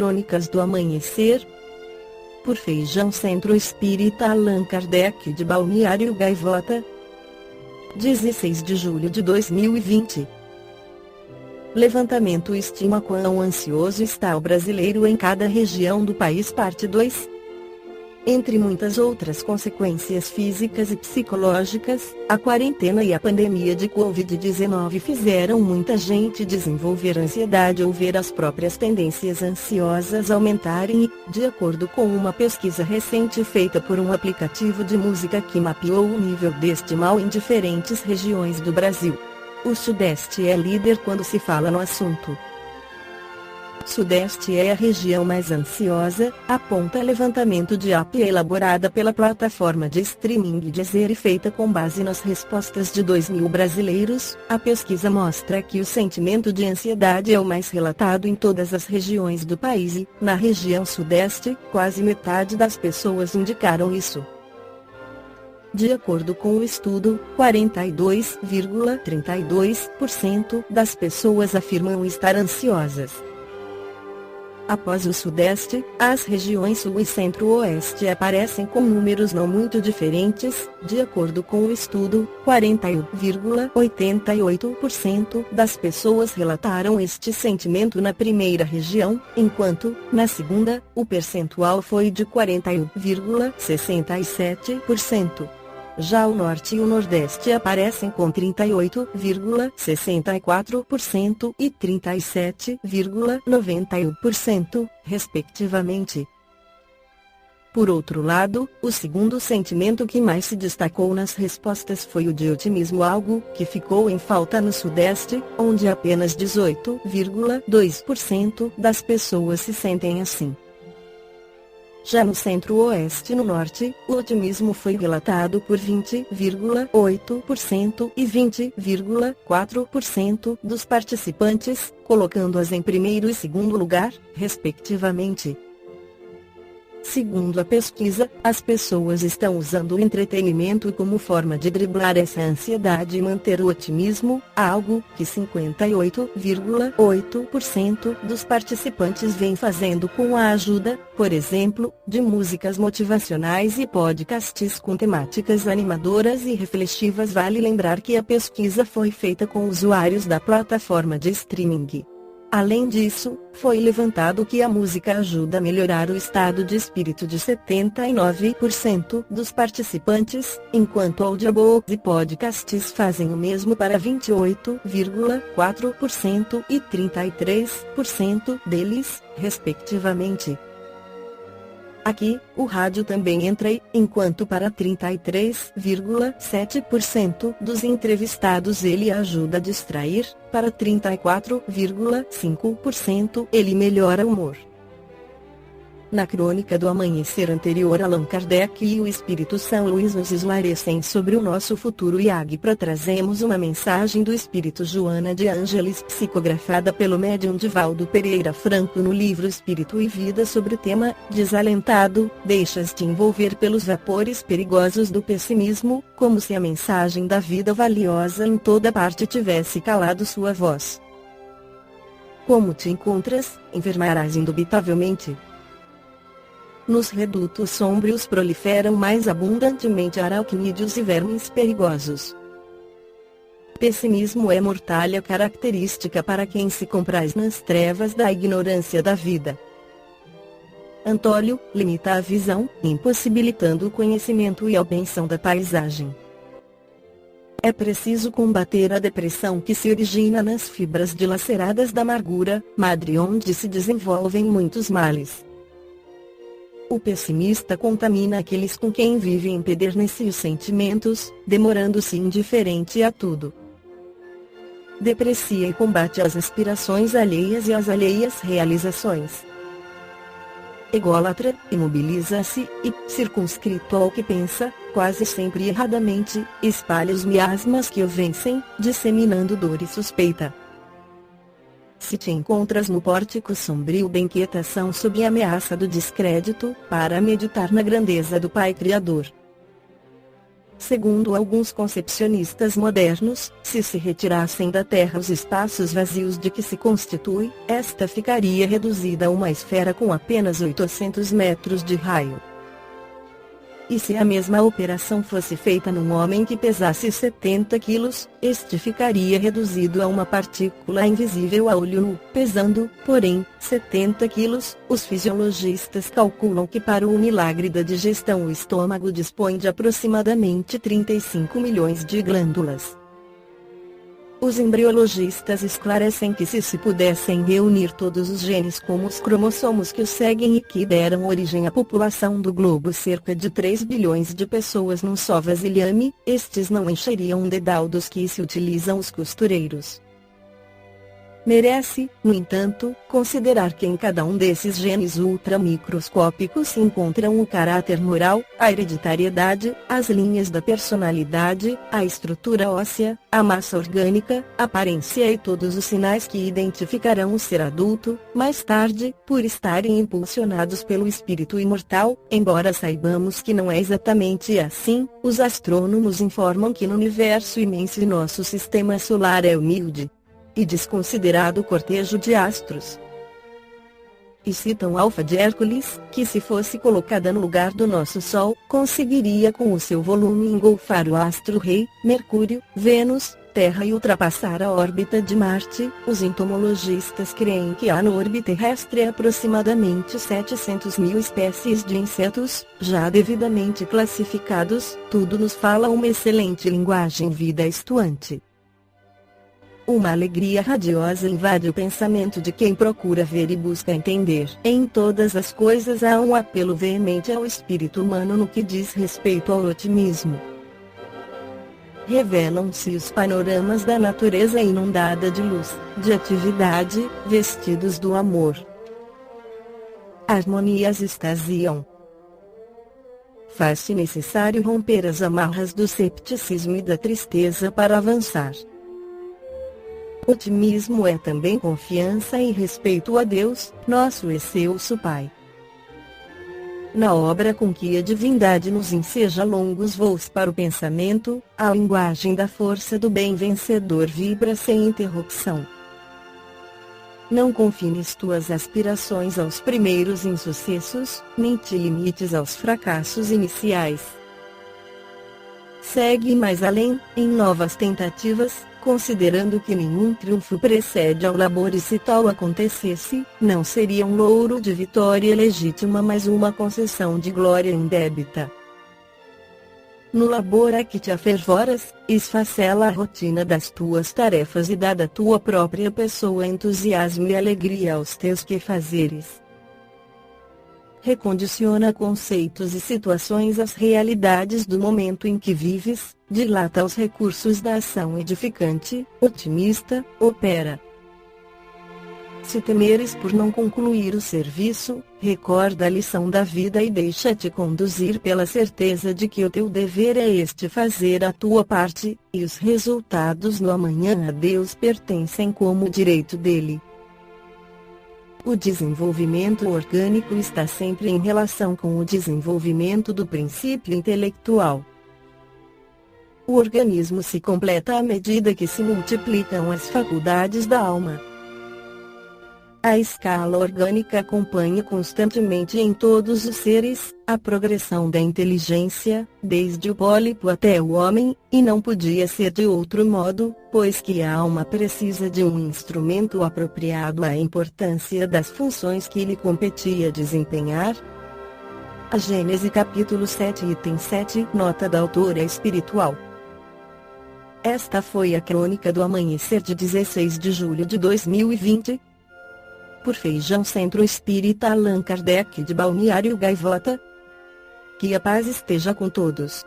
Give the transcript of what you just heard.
Crônicas do Amanhecer, por Feijão Centro Espírita Allan Kardec de Balneário Gaivota, 16 de julho de 2020. Levantamento estima quão ansioso está o brasileiro em cada região do país. Parte 2. Entre muitas outras consequências físicas e psicológicas, a quarentena e a pandemia de Covid-19 fizeram muita gente desenvolver ansiedade ou ver as próprias tendências ansiosas aumentarem e, de acordo com uma pesquisa recente feita por um aplicativo de música que mapeou o nível deste mal em diferentes regiões do Brasil, o Sudeste é líder quando se fala no assunto. Sudeste é a região mais ansiosa, aponta levantamento de AP elaborada pela plataforma de streaming Deezer e feita com base nas respostas de 2.000 brasileiros. A pesquisa mostra que o sentimento de ansiedade é o mais relatado em todas as regiões do país e, na região Sudeste, quase metade das pessoas indicaram isso. De acordo com o estudo, 42,32% das pessoas afirmam estar ansiosas. Após o Sudeste, as regiões Sul e Centro-Oeste aparecem com números não muito diferentes. De acordo com o estudo, 41,88% das pessoas relataram este sentimento na primeira região, enquanto, na segunda, o percentual foi de 41,67%. Já o Norte e o Nordeste aparecem com 38,64% e 37,91%, respectivamente. Por outro lado, o segundo sentimento que mais se destacou nas respostas foi o de otimismo, algo que ficou em falta no Sudeste, onde apenas 18,2% das pessoas se sentem assim. Já no Centro-Oeste e no Norte, o otimismo foi relatado por 20,8% e 20,4% dos participantes, colocando-as em primeiro e segundo lugar, respectivamente. Segundo a pesquisa, as pessoas estão usando o entretenimento como forma de driblar essa ansiedade e manter o otimismo, algo que 58,8% dos participantes vem fazendo com a ajuda, por exemplo, de músicas motivacionais e podcasts com temáticas animadoras e reflexivas. Vale lembrar que a pesquisa foi feita com usuários da plataforma de streaming. Além disso, foi levantado que a música ajuda a melhorar o estado de espírito de 79% dos participantes, enquanto audiobooks e podcasts fazem o mesmo para 28,4% e 33% deles, respectivamente. Aqui, o rádio também entra enquanto para 33,7% dos entrevistados ele ajuda a distrair, para 34,5% ele melhora o humor. Na crônica do amanhecer anterior, Allan Kardec e o Espírito São Luís nos esclarecem sobre o nosso futuro e Agpra trazemos uma mensagem do Espírito Joana de Ângeles psicografada pelo médium Divaldo Pereira Franco no livro Espírito e Vida sobre o tema Desalentado, deixas-te envolver pelos vapores perigosos do pessimismo, como se a mensagem da vida valiosa em toda parte tivesse calado sua voz. Como te encontras, enfermarás indubitavelmente. Nos redutos sombrios proliferam mais abundantemente araucnídeos e vermes perigosos. Pessimismo é mortalha característica para quem se compraz nas trevas da ignorância da vida. Antólio, limita a visão, impossibilitando o conhecimento e a obtenção da paisagem. É preciso combater a depressão que se origina nas fibras dilaceradas da amargura, madre onde se desenvolvem muitos males. O pessimista contamina aqueles com quem vive e empedernice os sentimentos, demorando-se indiferente a tudo. Deprecia e combate as aspirações alheias e as alheias realizações. Ególatra, imobiliza-se e, circunscrito ao que pensa, quase sempre erradamente, espalha os miasmas que o vencem, disseminando dor e suspeita. Se te encontras no pórtico sombrio da inquietação sob a ameaça do descrédito, para meditar na grandeza do Pai Criador. Segundo alguns concepcionistas modernos, se retirassem da Terra os espaços vazios de que se constitui, esta ficaria reduzida a uma esfera com apenas 800 metros de raio. E se a mesma operação fosse feita num homem que pesasse 70 quilos, este ficaria reduzido a uma partícula invisível a olho nu. Pesando, porém, 70 quilos, os fisiologistas calculam que para o milagre da digestão o estômago dispõe de aproximadamente 35 milhões de glândulas. Os embriologistas esclarecem que se pudessem reunir todos os genes como os cromossomos que os seguem e que deram origem à população do globo, cerca de 3 bilhões de pessoas num só vasilhame, estes não encheriam um dedal dos que se utilizam os costureiros. Merece, no entanto, considerar que em cada um desses genes ultramicroscópicos se encontram o caráter moral, a hereditariedade, as linhas da personalidade, a estrutura óssea, a massa orgânica, a aparência e todos os sinais que identificarão o ser adulto, mais tarde, por estarem impulsionados pelo espírito imortal. Embora saibamos que não é exatamente assim, os astrônomos informam que no universo imenso e nosso sistema solar é humilde e desconsiderado cortejo de astros. E citam Alfa de Hércules, que se fosse colocada no lugar do nosso Sol, conseguiria com o seu volume engolfar o astro-rei, Mercúrio, Vênus, Terra e ultrapassar a órbita de Marte. Os entomologistas creem que há no orbe terrestre aproximadamente 700 mil espécies de insetos, já devidamente classificados. Tudo nos fala uma excelente linguagem vida estuante. Uma alegria radiosa invade o pensamento de quem procura ver e busca entender. Em todas as coisas há um apelo veemente ao espírito humano no que diz respeito ao otimismo. Revelam-se os panoramas da natureza inundada de luz, de atividade, vestidos do amor. Harmonias extasiam. Faz-se necessário romper as amarras do cepticismo e da tristeza para avançar. Otimismo é também confiança e respeito a Deus, nosso excelso Pai. Na obra com que a divindade nos enseja longos voos para o pensamento, a linguagem da força do bem vencedor vibra sem interrupção. Não confines tuas aspirações aos primeiros insucessos, nem te limites aos fracassos iniciais. Segue mais além, em novas tentativas, considerando que nenhum triunfo precede ao labor e se tal acontecesse, não seria um louro de vitória legítima mas uma concessão de glória indébita. No labor a que te afervoras, esfacela a rotina das tuas tarefas e dá da tua própria pessoa entusiasmo e alegria aos teus quefazeres. Recondiciona conceitos e situações às realidades do momento em que vives, dilata os recursos da ação edificante, otimista, opera. Se temeres por não concluir o serviço, recorda a lição da vida e deixa-te conduzir pela certeza de que o teu dever é este fazer a tua parte, e os resultados no amanhã a Deus pertencem como direito dele. O desenvolvimento orgânico está sempre em relação com o desenvolvimento do princípio intelectual. O organismo se completa à medida que se multiplicam as faculdades da alma. A escala orgânica acompanha constantemente em todos os seres, a progressão da inteligência, desde o pólipo até o homem, e não podia ser de outro modo, pois que a alma precisa de um instrumento apropriado à importância das funções que lhe competia desempenhar. A Gênese capítulo 7 item 7 nota da autora espiritual. Esta foi a crônica do amanhecer de 16 de julho de 2020. Por Feijão Centro Espírita Allan Kardec de Balneário Gaivota. Que a paz esteja com todos.